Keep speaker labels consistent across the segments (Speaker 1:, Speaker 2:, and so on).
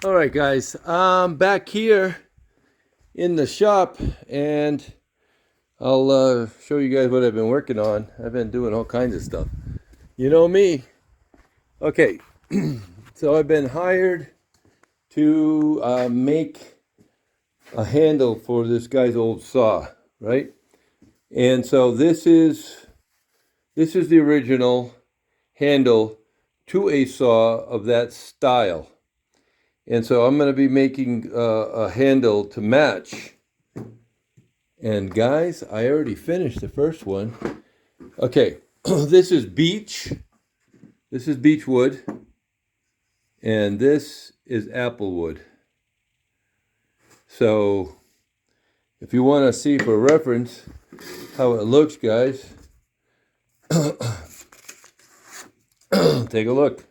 Speaker 1: All right, guys, I'm back here in the shop, and I'll show you guys what I've been working on. I've been doing all kinds of stuff. You know me. Okay, so I've been hired to make a handle for this guy's old saw, right? And so this is the original handle to a saw of that style. And so I'm going to be making a handle to match. And guys, I already finished the first one. Okay, this is beech. This is beech wood. And this is apple wood. So if you want to see for reference how it looks, guys, take a look.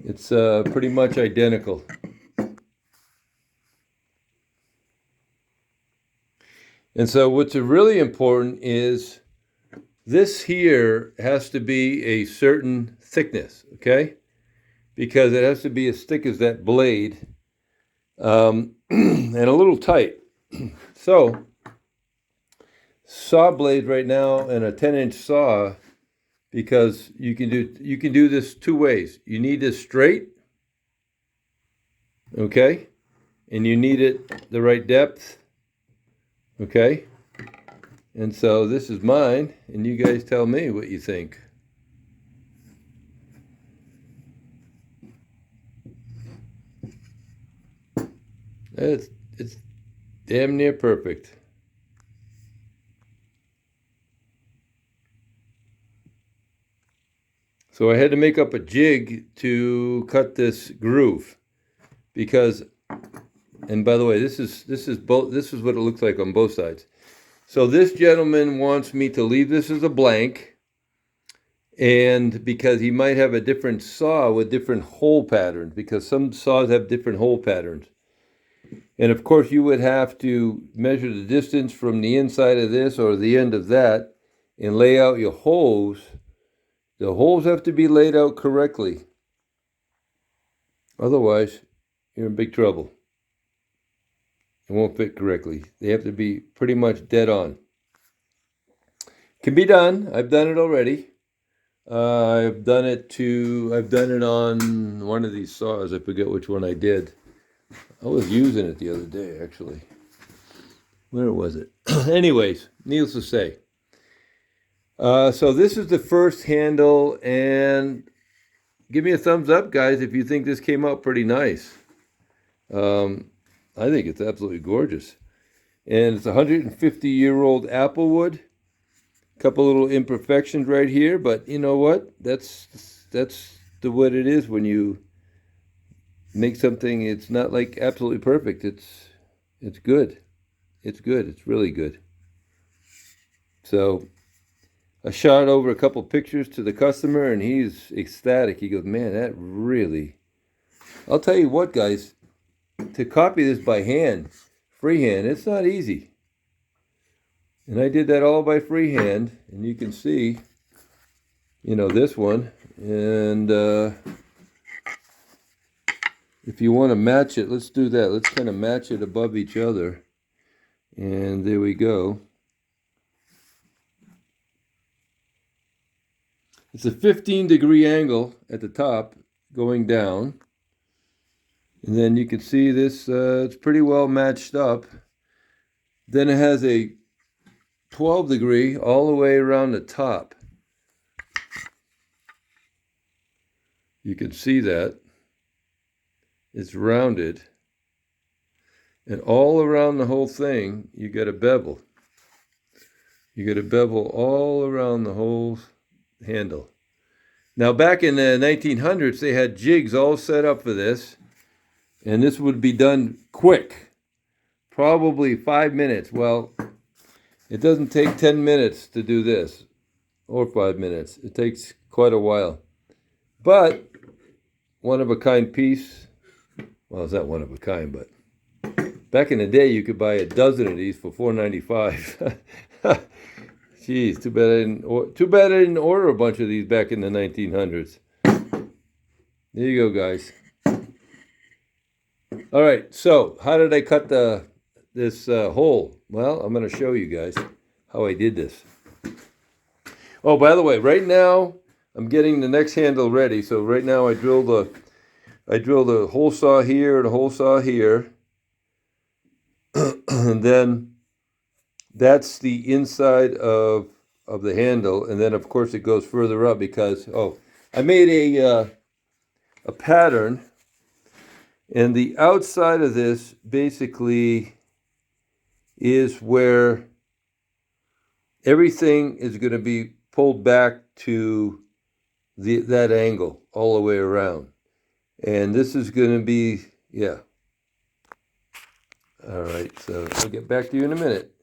Speaker 1: It's pretty much identical. And so what's really important is this here has to be a certain thickness, okay? Because it has to be as thick as that blade and a little tight. So saw blade right now and a 10-inch saw, because you can do this two ways. You need this straight, okay? And you need it the right depth. Okay, and so this is mine, and you guys tell me what you think. It's damn near perfect. So I had to make up a jig to cut this groove, because, and by the way, this is what it looks like on both sides. So this gentleman wants me to leave this as a blank, and because he might have a different saw with different hole patterns, because some saws have different hole patterns. And of course you would have to measure the distance from the inside of this or the end of that and lay out your holes. The holes have to be laid out correctly. Otherwise, you're in big trouble. It won't fit correctly. They have to be pretty much dead on. Can be done. I've done it already. I've done it on one of these saws. I forget which one I did. I was using it the other day, actually. Where was it? Anyways, needless to say. So this is the first handle, and give me a thumbs up, guys, if you think this came out pretty nice. I think it's absolutely gorgeous. And it's 150-year-old apple wood. Couple little imperfections right here, but you know what? That's what it is when you make something. It's not like absolutely perfect. It's good. It's good. It's really good. So I shot over a couple pictures to the customer, and he's ecstatic. He goes, "Man, that really..." I'll tell you what, guys, to copy this by hand, freehand, it's not easy. And I did that all by freehand, and you can see, this one. And if you want to match it, let's do that. Let's kind of match it above each other. And there we go. It's a 15-degree angle at the top going down. And then you can see this, it's pretty well matched up. Then it has a 12-degree all the way around the top. You can see that. It's rounded. And all around the whole thing, you got a bevel. You got a bevel all around the whole handle. Now, back in the 1900s, they had jigs all set up for this. And this would be done quick. Probably 5 minutes. Well, it doesn't take 10 minutes to do this, or 5 minutes. It takes quite a while. But one-of-a-kind piece. Well, it's not one of a kind, but back in the day, you could buy a dozen of these for $4.95. Jeez, too bad I didn't order a bunch of these back in the 1900s. There you go, guys. All right, so how did I cut this hole? Well, I'm going to show you guys how I did this. Oh, by the way, right now I'm getting the next handle ready. So right now I drilled a hole saw here and a hole saw here, and then that's the inside of the handle, and then of course it goes further up because I made a pattern, and the outside of this basically is where everything is going to be pulled back to that angle all the way around. And this is going to be, yeah. All right, so I'll get back to you in a minute.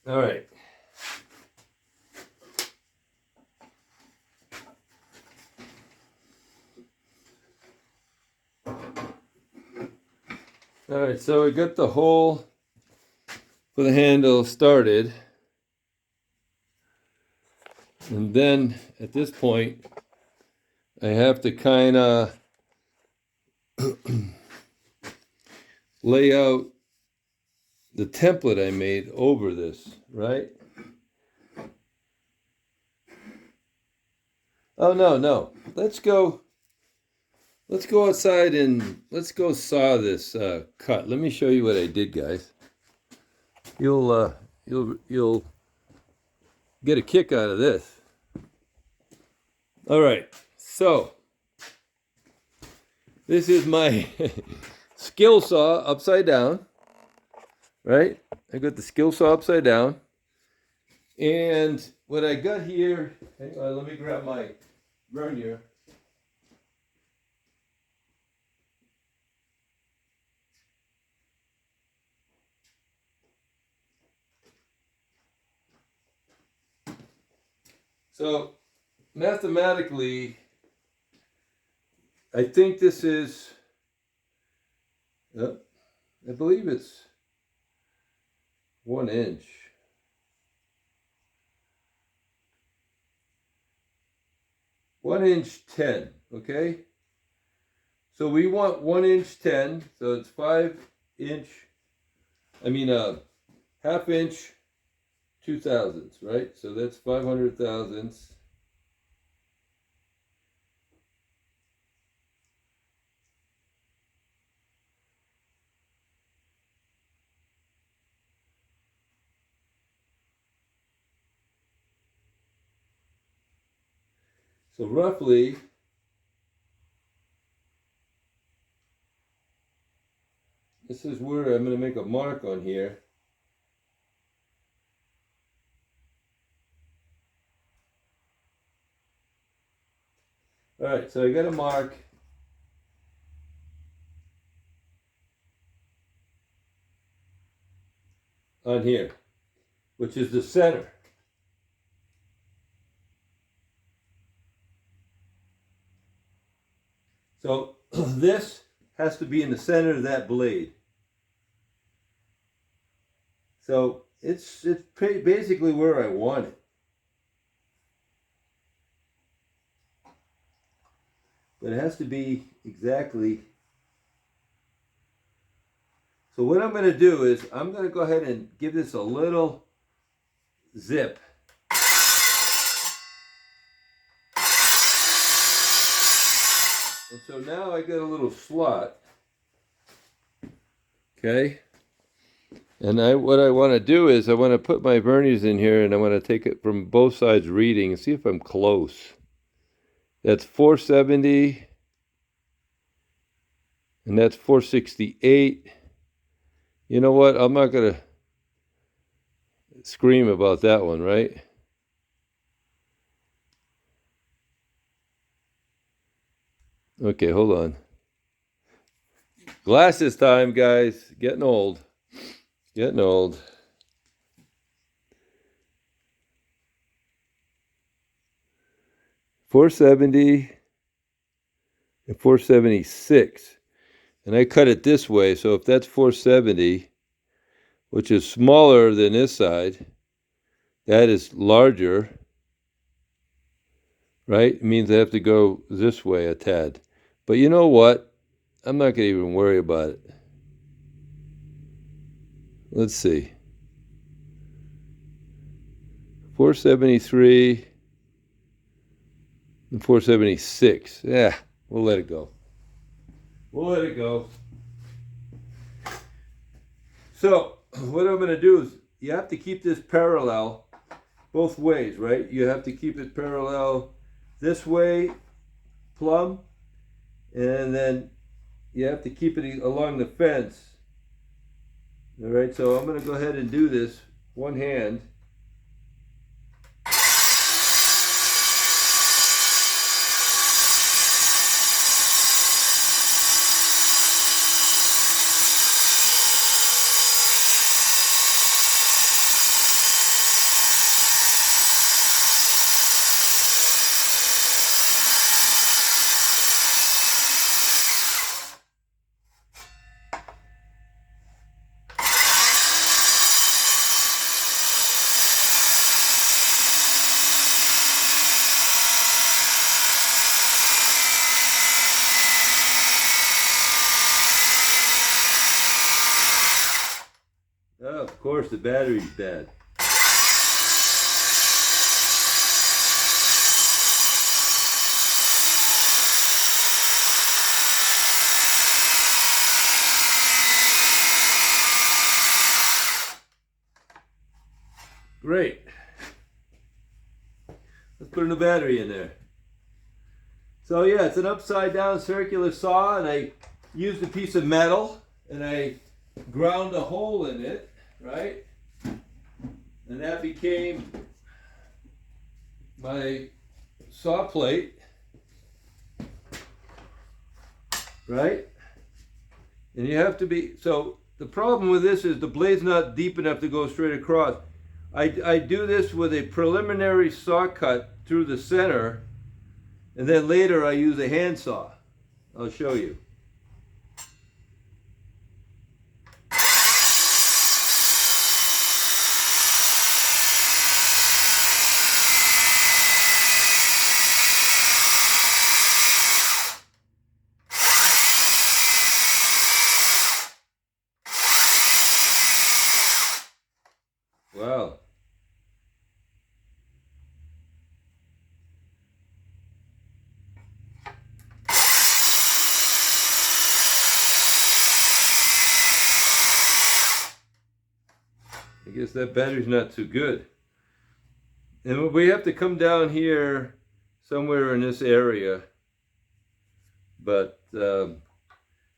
Speaker 1: All right. All right, so we got the hole for the handle started. And then at this point, I have to kind of lay out the template I made over this, right? Oh, no. Let's go outside and let's go saw this cut. Let me show you what I did, guys. You'll get a kick out of this. All right, so this is my skill saw upside down, right? I got the skill saw upside down, and what I got here, hang on, let me grab my vernier. So mathematically, I think this is, I believe it's 1 inch. 1 inch 10, okay? So we want 1 inch 10, so it's 5 inch, half inch 2 thousandths, right? So that's 500 thousandths. So roughly, this is where I'm going to make a mark on here. All right, so I got a mark on here, which is the center. So this has to be in the center of that blade. So it's basically where I want it. But it has to be exactly. So what I'm going to do is I'm going to go ahead and give this a little zip. And so now I got a little slot. Okay. And what I want to do is I want to put my verniers in here, and I want to take it from both sides reading and see if I'm close. That's 470, and that's 468. You know what? I'm not going to scream about that one, right? Okay, hold on. Glasses time, guys. Getting old. Getting old. $470 and $476. And I cut it this way, so if that's 470, which is smaller than this side, that is larger, right? It means I have to go this way a tad. But you know what? I'm not going to even worry about it. Let's see. 473 and 476. Yeah, we'll let it go. We'll let it go. So what I'm going to do is you have to keep this parallel both ways, right? You have to keep it parallel this way, plumb, and then you have to keep it along the fence. All right, so I'm going to go ahead and do this one hand. Oh, of course, the battery's dead. Great. Let's put a new battery in there. So yeah, it's an upside down circular saw, and I used a piece of metal and I ground a hole in it, right? And that became my saw plate, right? And you have to be, so the problem with this is the blade's not deep enough to go straight across. I do this with a preliminary saw cut through the center, and then later I use a handsaw. I'll show you. Wow. I guess that battery's not too good. And we have to come down here somewhere in this area, but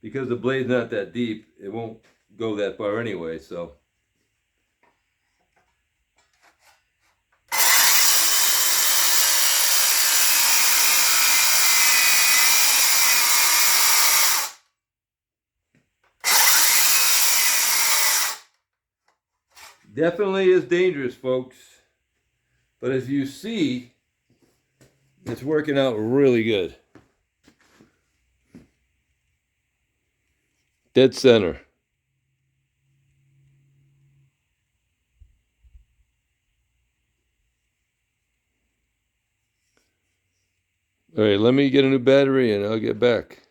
Speaker 1: because the blade's not that deep, it won't go that far anyway, so. Definitely is dangerous, folks. But as you see, it's working out really good. Dead center. All right, let me get a new battery and I'll get back.